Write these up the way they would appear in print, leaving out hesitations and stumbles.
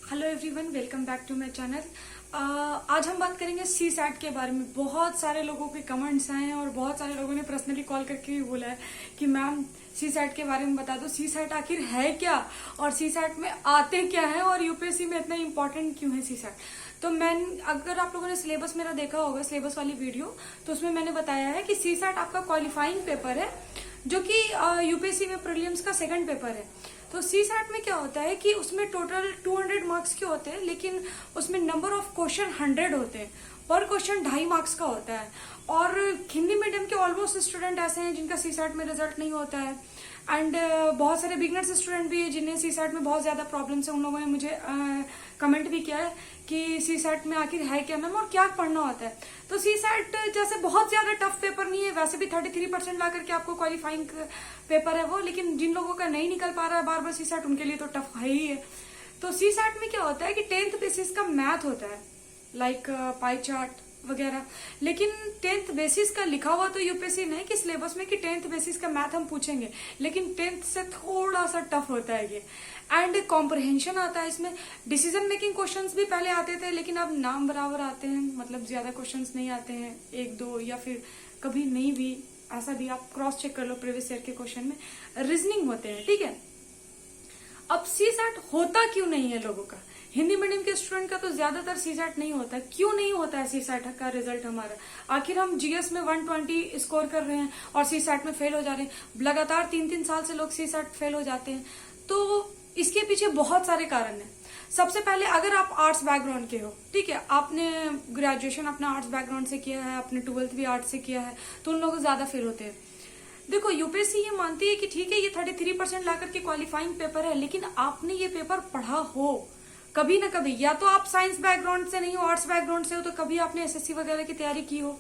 Hello everyone, welcome back to my channel. आज हम बात करेंगे सी सैट के बारे में। बहुत सारे लोगों के कमेंट्स आए हैं और बहुत सारे लोगों ने पर्सनली कॉल करके भी बोला है कि मैम सी सैट के बारे में बता दो, सी सैट आखिर है क्या और सी सैट में आते क्या है और यूपीएससी में इतना इंपॉर्टेंट क्यों है सी सैट। तो अगर आप लोगों ने सिलेबस मेरा देखा होगा, सिलेबस वाली वीडियो, तो उसमें मैंने बताया है कि सी सैट आपका क्वालिफाइंग पेपर है जो कि यूपीएससी में प्रीलिम्स का सेकंड पेपर है। तो सी सैट में क्या होता है कि उसमें टोटल 200 मार्क्स के होते हैं, लेकिन उसमें नंबर ऑफ क्वेश्चन 100 होते हैं। पर क्वेश्चन 2.5 मार्क्स का होता है। और हिंदी मीडियम के ऑलमोस्ट स्टूडेंट ऐसे हैं जिनका सी सैट में रिजल्ट नहीं होता है, एंड बहुत सारे बिगनर्स स्टूडेंट भी है जिन्हें सी सैट में बहुत ज्यादा प्रॉब्लम्स है। उन लोगों ने मुझे कमेंट भी किया है कि सी सैट में आखिर है क्या मैम और क्या पढ़ना होता है। तो सी सैट जैसे बहुत ज्यादा टफ पेपर नहीं है, वैसे भी 33% ला करके आपको क्वालिफाइंग पेपर है वो, लेकिन जिन लोगों का नहीं निकल पा रहा है बार बार सी सैट, उनके लिए तो टफ है ही है। तो सी सैट में क्या होता है कि 10th बेसिस का मैथ होता है, लाइक पाई चार्ट वगैरह, लेकिन 10th बेसिस का लिखा हुआ तो यूपीएससी ने कि सिलेबस में कि 10th बेसिस का मैथ हम पूछेंगे, लेकिन 10th से थोड़ा सा टफ होता है ये। एंड कॉम्प्रहेंशन आता है इसमें। डिसीजन मेकिंग क्वेश्चंस भी पहले आते थे, लेकिन अब नाम बराबर आते हैं, मतलब ज्यादा क्वेश्चंस नहीं आते हैं, एक दो या फिर कभी नहीं भी, ऐसा भी आप क्रॉस चेक कर लो प्रीवियस ईयर के क्वेश्चन में रीजनिंग होते हैं, ठीक है। अब सी सैट होता क्यों नहीं है लोगों का? हिंदी मीडियम के स्टूडेंट का तो ज्यादातर सी सैट नहीं होता है। क्यों नहीं होता है सी सैट का रिजल्ट हमारा? आखिर हम जीएस में 120 स्कोर कर रहे हैं और सी सैट में फेल हो जा रहे हैं। लगातार 3-3 साल से लोग सी सैट फेल हो जाते हैं। तो इसके पीछे बहुत सारे कारण हैं। सबसे पहले, अगर आप आर्ट्स बैकग्राउंड के हो, ठीक है, आपने ग्रेजुएशन अपना आर्ट्स बैकग्राउंड से किया है, आपने 12th भी आर्ट्स से किया है, तो उन लोग ज्यादा फेल होते हैं। देखो, यूपीएससी ये मानती है कि ठीक है ये 33% ला करके क्वालिफाइंग पेपर है, लेकिन आपने ये पेपर पढ़ा हो कभी ना कभी। या तो आप साइंस बैकग्राउंड से नहीं हो, आर्ट्स बैकग्राउंड से हो, तो कभी आपने एसएससी वगैरह की तैयारी की हो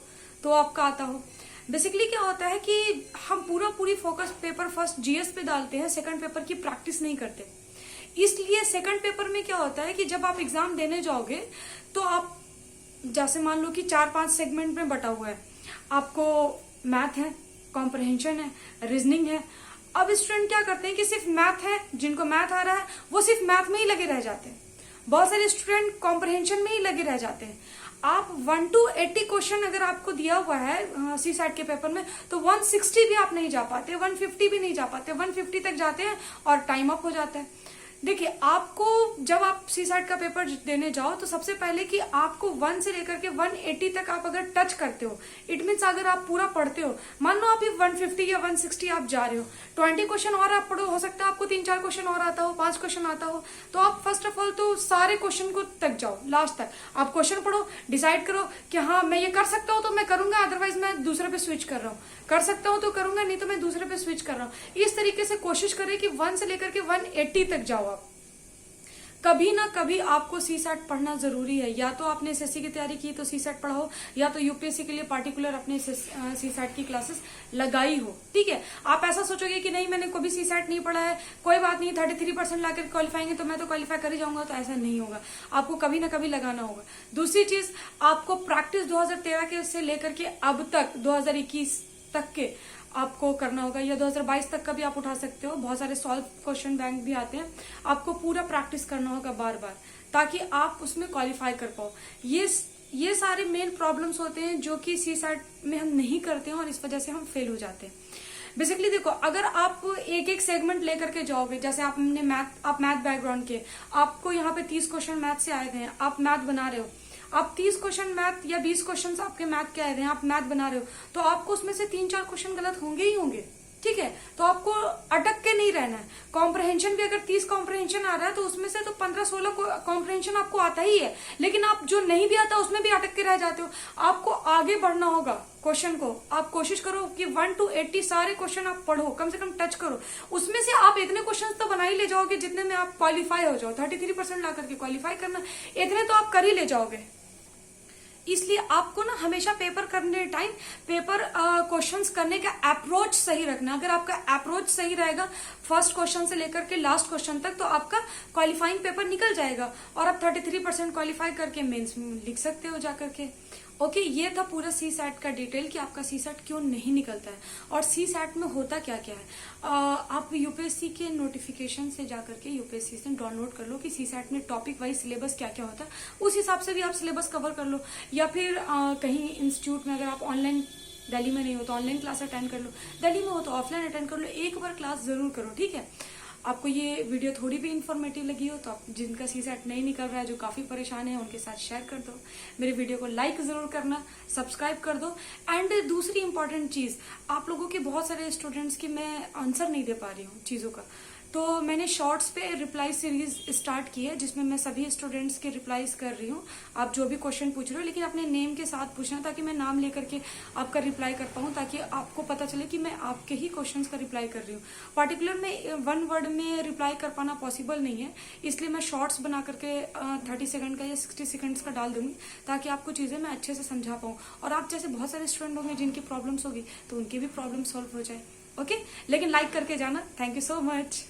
तो आपका आता हो। बेसिकली क्या होता है कि हम पूरी फोकस पेपर फर्स्ट जीएस पे डालते हैं, सेकंड पेपर की प्रैक्टिस नहीं करते। इसलिए सेकंड पेपर में क्या होता है कि जब आप एग्जाम देने जाओगे तो आप जैसे मान लो कि 4-5 सेगमेंट में बटा हुआ है, आपको मैथ है, कॉम्प्रहेंशन है, रीजनिंग है। अब स्टूडेंट क्या करते हैं कि सिर्फ मैथ है, जिनको मैथ आ रहा है वो सिर्फ मैथ में ही लगे रह जाते हैं। बहुत सारे स्टूडेंट कॉम्प्रहेंशन में ही लगे रह जाते हैं। आप 1 to 80 क्वेश्चन अगर आपको दिया हुआ है सी सैट के पेपर में, तो 160 भी आप नहीं जा पाते, 150 भी नहीं जा पाते, 150 तक जाते हैं और टाइम अप हो जाता है। देखिए, आपको जब आप सी सैट का पेपर देने जाओ तो सबसे पहले कि आपको 1 से लेकर के 180 तक आप अगर टच करते हो, इट मीन्स अगर आप पूरा पढ़ते हो, मान लो आप 150 या 160 आप जा रहे हो, 20 क्वेश्चन और आप पढ़ो, हो सकता है आपको 3-4 क्वेश्चन और आता हो, 5 क्वेश्चन आता हो, तो आप फर्स्ट ऑफ ऑल तो सारे क्वेश्चन को तक जाओ, लास्ट तक आप क्वेश्चन पढ़ो, डिसाइड करो कि हाँ मैं ये कर सकता हूँ तो मैं करूंगा, अदरवाइज मैं दूसरे पे स्विच कर रहा हूँ, कर सकता हूँ तो करूंगा, नहीं तो मैं दूसरे पे स्विच कर रहा हूँ। इस तरीके से कोशिश करें कि 1 से लेकर के 180 तक जाओ आप। कभी ना कभी आपको सी सैट पढ़ना जरूरी है। या तो आपने एसएससी की तैयारी की तो सी सैट पढ़ाओ, या तो यूपीएससी के लिए पार्टिकुलर अपने सी सैट की क्लासेस लगाई हो, ठीक है। आप ऐसा सोचोगे कि नहीं मैंने कभी सी सैट नहीं पढ़ा है, कोई बात नहीं, 33% लाकर क्वालिफाइंग है तो मैं तो क्वालिफाई कर ही जाऊंगा, तो ऐसा नहीं होगा। आपको कभी ना कभी लगाना होगा। दूसरी चीज, आपको प्रैक्टिस 2013 के से लेकर के अब तक 2021 तक के आपको करना होगा, या 2022 तक का भी आप उठा सकते हो। बहुत सारे सॉल्व क्वेश्चन बैंक भी आते हैं, आपको पूरा प्रैक्टिस करना होगा बार बार, ताकि आप उसमें क्वालिफाई कर पाओ। ये सारे मेन प्रॉब्लम्स होते हैं जो कि सी सैट में हम नहीं करते हैं और इस वजह से हम फेल हो जाते हैं। बेसिकली देखो, अगर आप एक सेगमेंट लेकर के जाओगे, जैसे आप मैथ बैकग्राउंड के, आपको यहाँ पे 30 क्वेश्चन मैथ से आए थे, आप मैथ बना रहे हो, आप 30 क्वेश्चन मैथ या 20 क्वेश्चन आपके मैथ के आए थे, आप मैथ बना रहे हो, तो आपको उसमें से 3-4 क्वेश्चन गलत होंगे ही होंगे, ठीक है। तो आपको अटक के नहीं रहना है। कॉम्प्रहेंशन भी अगर 30 कॉम्प्रहेंशन आ रहा है तो उसमें से तो 15-16 कॉम्प्रहेंशन आपको आता ही है, लेकिन आप जो नहीं भी आता उसमें भी अटक के रह जाते हो। आपको आगे बढ़ना होगा क्वेश्चन को। आप कोशिश करो कि 1 to 80 सारे क्वेश्चन आप पढ़ो, कम से कम टच करो। उसमें से आप इतने क्वेश्चन तो बना ही ले जाओगे जितने में आप क्वालिफाई हो जाओ। 33% ला करके क्वालिफाई करना, इतने तो आप कर ही ले जाओगे। इसलिए आपको ना हमेशा पेपर करने टाइम पेपर क्वेश्चंस करने का अप्रोच सही रखना। अगर आपका अप्रोच सही रहेगा फर्स्ट क्वेश्चन से लेकर के लास्ट क्वेश्चन तक, तो आपका क्वालिफाइंग पेपर निकल जाएगा और आप 33% क्वालिफाई करके मेंस लिख सकते हो जाकर के। ओके, ये था पूरा सी सैट का डिटेल कि आपका सी सैट क्यों नहीं निकलता है और सी सैट में होता क्या क्या है। आप यूपीएससी के नोटिफिकेशन से जाकर के यूपीएससी से डाउनलोड कर लो कि सी सैट में टॉपिक वाइज सिलेबस क्या क्या होता है, उस हिसाब से भी आप सिलेबस कवर कर लो। या फिर कहीं इंस्टीट्यूट में अगर आप ऑनलाइन, दिल्ली में नहीं हो तो ऑनलाइन क्लास अटेंड कर लो, दिल्ली में हो तो ऑफलाइन अटेंड कर लो, एक बार क्लास जरूर करो, ठीक है। आपको ये वीडियो थोड़ी भी इन्फॉर्मेटिव लगी हो तो आप जिनका सी सेट नहीं निकल रहा है, जो काफी परेशान है, उनके साथ शेयर कर दो। मेरे वीडियो को लाइक जरूर करना, सब्सक्राइब कर दो। एंड दूसरी इंपॉर्टेंट चीज, आप लोगों के बहुत सारे स्टूडेंट्स की मैं आंसर नहीं दे पा रही हूँ चीजों का, तो मैंने शॉर्ट्स पे रिप्लाई सीरीज स्टार्ट की है जिसमें मैं सभी स्टूडेंट्स के रिप्लाईज कर रही हूँ। आप जो भी क्वेश्चन पूछ रहे हो लेकिन अपने नेम के साथ पूछना, ताकि मैं नाम लेकर के आपका रिप्लाई कर पाऊँ, ताकि आपको पता चले कि मैं आपके ही क्वेश्चंस का रिप्लाई कर रही हूँ। पर्टिकुलर में 1 वर्ड में रिप्लाई कर पाना पॉसिबल नहीं है, इसलिए मैं शॉर्ट्स बना करके 30 सेकंड का या 60 सेकंड्स का डाल दूंगी, ताकि आपको चीजें मैं अच्छे से समझा पाऊँ। और आप जैसे बहुत सारे स्टूडेंट होंगे जिनकी प्रॉब्लम्स होगी तो उनकी भी प्रॉब्लम सॉल्व हो जाए। ओके, लेकिन लाइक करके जाना। Thank you so much.